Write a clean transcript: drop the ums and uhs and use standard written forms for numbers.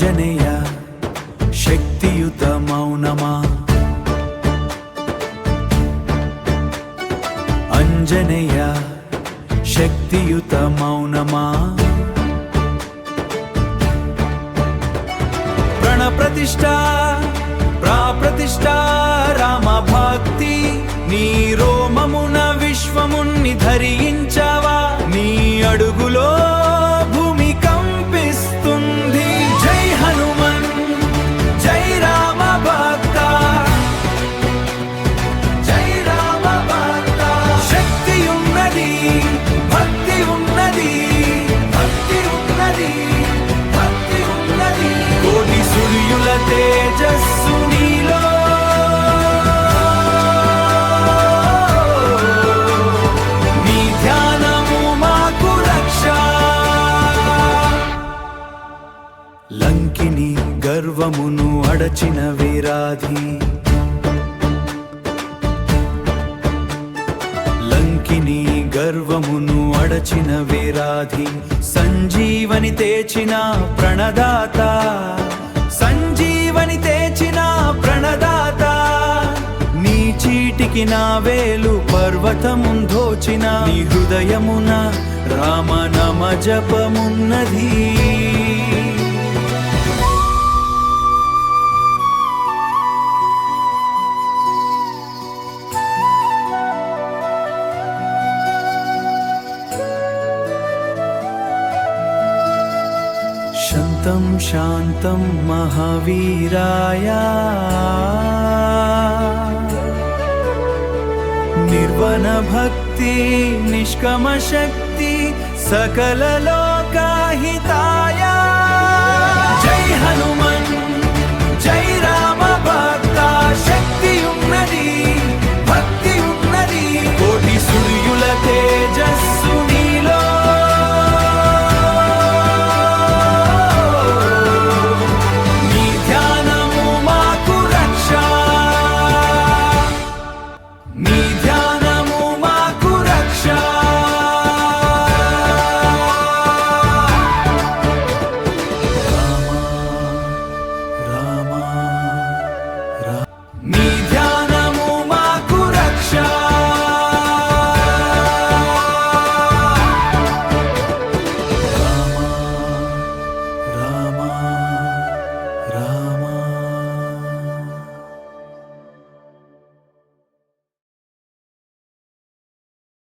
అంజనేయ శక్తియుత మౌనమా అంజనేయ శక్తియుత మౌనమా ప్రణప్రతిష్ఠ ప్రాప్రతిష్ఠ రామ భక్తి నీ రోమమున విశ్వమున్ని ధరించవా నీ అడుగులో భూమి కంపిస్తుంది జై హనుమన్ జై రామ భక్త జై రామ భక్త శక్తి ఉన్నది భక్తి ఉన్నది భక్తి ఉన్నది భక్తి ఉన్నది కోటి సూర్యుల తేజస్సు నీలో నీ ధ్యానము మాకు రక్ష లంకిని గర్వమును అడచిన వీరాధి లంకిని గర్వమును అడచిన వీరాధి సంజీవని తెచిన ప్రణదాత సంజీవని తెచిన ప్రణదాత నీ చీటికి నా వేలు పర్వతముందోచిన నీ హృదయమున రామనామ జపమున్నది శాంతం శాంతం మహావీరాయ నిర్వన భక్తి నిష్కమ శక్తి సకల లోకహితాయ జై హనుమన్ జై రామ భక్త శక్తి ఉన్నది